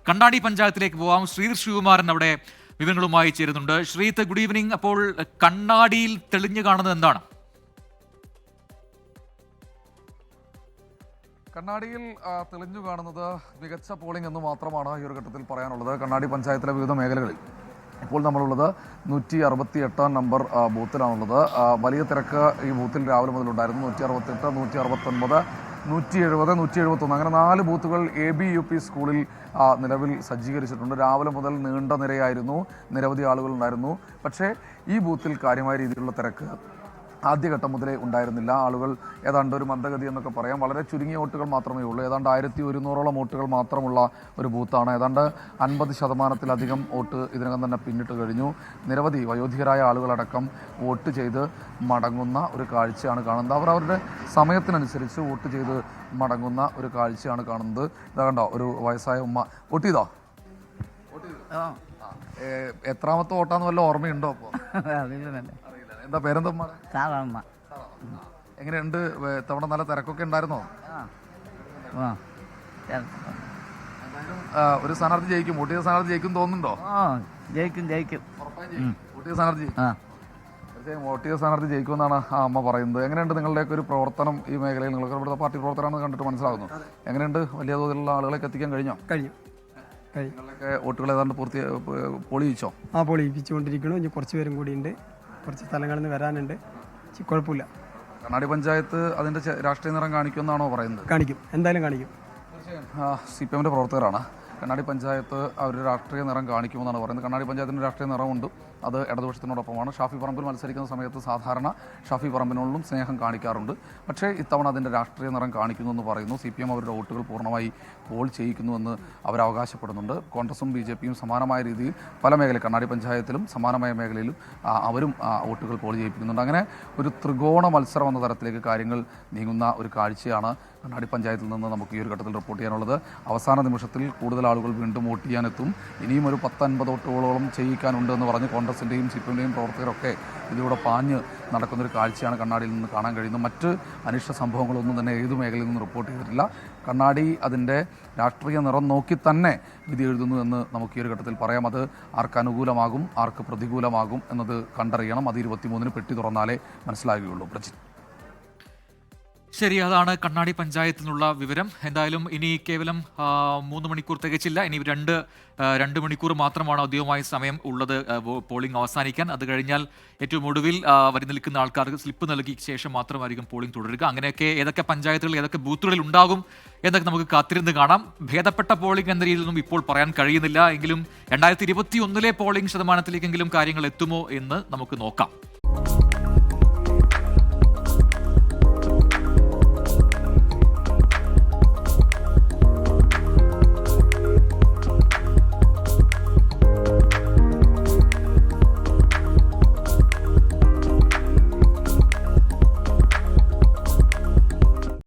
കണ്ണാടി പഞ്ചായത്തിലേക്ക് പോവാം. ശ്രീധർ ശിവകുമാരൻ അവിടെ വിവരങ്ങളുമായി ചേരുന്നുണ്ട്. Sreeth, good evening. അപ്പോൾ കണ്ണാടിയിൽ തെളിഞ്ഞു കാണുന്നത് എന്താണ്? കണ്ണാടിയിൽ തെളിഞ്ഞു കാണുന്നത് മികച്ച പോളിംഗ് എന്ന് മാത്രമാണ് ഈ ഒരു ഘട്ടത്തിൽ പറയാനുള്ളത്. കണ്ണാടി പഞ്ചായത്തിലെ വിവിധ മേഖലകളിൽ ഇപ്പോൾ നമ്മളുള്ളത് 168 നമ്പർ ബൂത്തിലാണുള്ളത്. വലിയ തിരക്ക് ഈ ബൂത്തിൽ രാവിലെ മുതലുണ്ടായിരുന്നു. 168, 169, 170, 171 അങ്ങനെ 4 ബൂത്തുകൾ ABUP സ്കൂളിൽ നിലവിൽ സജ്ജീകരിച്ചിട്ടുണ്ട്. രാവിലെ മുതൽ നീണ്ട നിരയായിരുന്നു, നിരവധി ആളുകൾ ഉണ്ടായിരുന്നു. പക്ഷേ ഈ ബൂത്തിൽ കാര്യമായ രീതിയിലുള്ള തിരക്ക് ആദ്യഘട്ടം മുതലേ ഉണ്ടായിരുന്നില്ല. ആളുകൾ ഏതാണ്ട് ഒരു മന്ദഗതി എന്നൊക്കെ പറയാം. വളരെ ചുരുങ്ങിയ വോട്ടുകൾ മാത്രമേ ഉള്ളൂ. ഏതാണ്ട് 1100ഓളം വോട്ടുകൾ മാത്രമുള്ള ഒരു ബൂത്താണ്. ഏതാണ്ട് 50%-ലധികം വോട്ട് ഇതിനകം തന്നെ പിന്നിട്ട് കഴിഞ്ഞു. നിരവധി വയോധികരായ ആളുകളടക്കം വോട്ട് ചെയ്ത് മടങ്ങുന്ന ഒരു കാഴ്ചയാണ് കാണുന്നത്. അവർ അവരുടെ സമയത്തിനനുസരിച്ച് വോട്ട് ചെയ്ത് മടങ്ങുന്ന ഒരു കാഴ്ചയാണ് കാണുന്നത്. ഇതാ കണ്ടോ, ഒരു വയസ്സായ ഉമ്മ വോട്ട് ചെയ്തോ? എത്രാമത്തെ വോട്ടാന്ന് വല്ല ഓർമ്മയുണ്ടോ? അപ്പോൾ എന്താ പേരെന്താ? എങ്ങനെയുണ്ട്? തവണ നല്ല തിരക്കൊക്കെ ഉണ്ടായിരുന്നോ? ഒരു സ്ഥാനാർത്ഥി ജയിക്കും, വോട്ട് ചെയ്ത സ്ഥാനാർത്ഥി ജയിക്കും തോന്നുന്നുണ്ടോ? ജയിക്കും. വോട്ട് ചെയ്ത സ്ഥാനാർത്ഥി തീർച്ചയായും വോട്ട് ചെയ്ത സ്ഥാനാർത്ഥി ജയിക്കുമെന്നാണ് ആ അമ്മ പറയുന്നത്. എങ്ങനെയുണ്ട് നിങ്ങളുടെയൊക്കെ ഒരു പ്രവർത്തനം ഈ മേഖലയിൽ? നിങ്ങൾക്ക് ഇവിടുത്തെ പാർട്ടി പ്രവർത്തനമാണെന്ന് കണ്ടിട്ട് മനസ്സിലാകുന്നു. എങ്ങനെയുണ്ട്? വലിയ തോതിലുള്ള ആളുകളെ എത്തിക്കാൻ കഴിഞ്ഞോ? നിങ്ങളുടെയൊക്കെ വോട്ടുകൾ ഏതാണ്ട് പൊളിയിച്ചോ? പൊളിയിപ്പിച്ചുകൊണ്ടിരിക്കുന്നു. ഇനി കുറച്ച് പേരും കൂടിയുണ്ട്, കുറച്ച് സ്ഥലങ്ങളിൽ നിന്ന് വരാനുണ്ട്. കുഴപ്പമില്ല. കണ്ണാടി പഞ്ചായത്ത് അതിന്റെ രാഷ്ട്രീയ നിറം കാണിക്കുമെന്നാണോ പറയുന്നത്? കാണിക്കും, എന്തായാലും കാണിക്കും. CPMന്റെ പ്രവർത്തകരാണ്. കണ്ണാടി പഞ്ചായത്ത് അവർ രാഷ്ട്രീയ നിറം കാണിക്കുമെന്നാണ് പറയുന്നത്. കണ്ണാടി പഞ്ചായത്തിന് രാഷ്ട്രീയ നിറമുണ്ട്, അത് ഇടതുപക്ഷത്തിനോടൊപ്പമാണ്. ഷാഫി പറമ്പിൽ മത്സരിക്കുന്ന സമയത്ത് സാധാരണ ഷാഫി പറമ്പിനോടും സ്നേഹം കാണിക്കാറുണ്ട്. പക്ഷേ ഇത്തവണ അതിൻ്റെ രാഷ്ട്രീയ നിറം കാണിക്കുന്നു എന്ന് പറയുന്നു. CPM അവരുടെ വോട്ടുകൾ പൂർണ്ണമായി പോൾ ചെയ്യിക്കുന്നുവെന്ന് അവർ അവകാശപ്പെടുന്നുണ്ട്. കോൺഗ്രസും BJPയും സമാനമായ രീതിയിൽ പല മേഖലയിൽ, കണ്ണാടി പഞ്ചായത്തിലും സമാനമായ മേഖലയിലും അവരും വോട്ടുകൾ പോൾ ചെയ്യിപ്പിക്കുന്നുണ്ട്. അങ്ങനെ ഒരു ത്രികോണ മത്സരം എന്ന തരത്തിലേക്ക് കാര്യങ്ങൾ നീങ്ങുന്ന ഒരു കാഴ്ചയാണ് കണ്ണാടി പഞ്ചായത്തിൽ നിന്ന് നമുക്ക് ഈ ഒരു ഘട്ടത്തിൽ റിപ്പോർട്ട് ചെയ്യാനുള്ളത്. അവസാന നിമിഷത്തിൽ കൂടുതൽ ആളുകൾ വീണ്ടും വോട്ട് ചെയ്യാനെത്തും. ഇനിയും ഒരു 10-50 വോട്ടുകളോളം ചെയ്യിക്കാനുണ്ട് എന്ന് പറഞ്ഞ് കോൺഗ്രസിൻ്റെയും CPMൻ്റെയും പ്രവർത്തകരൊക്കെ ഇതിലൂടെ പാഞ്ഞ് നടക്കുന്നൊരു കാഴ്ചയാണ് കണ്ണാടിയിൽ നിന്ന് കാണാൻ കഴിയുന്നത്. മറ്റ് അനിഷ്ട സംഭവങ്ങളൊന്നും തന്നെ ഏത് മേഖലയിൽ നിന്നും റിപ്പോർട്ട് ചെയ്തിട്ടില്ല. കണ്ണാടി അതിൻ്റെ രാഷ്ട്രീയ നിറം നോക്കി തന്നെ വിധി എഴുതുന്നു എന്ന് നമുക്ക് ഈ ഒരു ഘട്ടത്തിൽ പറയാം. അത് ആർക്ക് അനുകൂലമാകും, ആർക്ക് പ്രതികൂലമാകും എന്നത് കണ്ടറിയണം. അത് 23-ന് പെട്ടി തുറന്നാലേ മനസ്സിലാകുകയുള്ളൂ. പ്രജിത്ത്, ശരി, അതാണ് കണ്ണാടി പഞ്ചായത്തിൽ നിന്നുള്ള വിവരം. എന്തായാലും ഇനി കേവലം 3 മണിക്കൂർ തികച്ചില്ല. ഇനി 2 മണിക്കൂർ മാത്രമാണ് ഔദ്യോഗികമായ സമയം ഉള്ളത് പോളിംഗ് അവസാനിക്കാൻ. അത് കഴിഞ്ഞാൽ ഏറ്റവും ഒടുവിൽ വരി നിൽക്കുന്ന ആൾക്കാർക്ക് സ്ലിപ്പ് നൽകിയ ശേഷം മാത്രമായിരിക്കും പോളിംഗ് തുടരുക. അങ്ങനെയൊക്കെ ഏതൊക്കെ പഞ്ചായത്തുകൾ, ഏതൊക്കെ ബൂത്തുകളിൽ ഉണ്ടാകും എന്നൊക്കെ നമുക്ക് കാത്തിരുന്ന് കാണാം. ഭേദപ്പെട്ട പോളിംഗ് എന്ന രീതിയിലൊന്നും ഇപ്പോൾ പറയാൻ കഴിയുന്നില്ല. എങ്കിലും 2021-ലെ പോളിംഗ് ശതമാനത്തിലേക്കെങ്കിലും കാര്യങ്ങൾ എത്തുമോ എന്ന് നമുക്ക് നോക്കാം.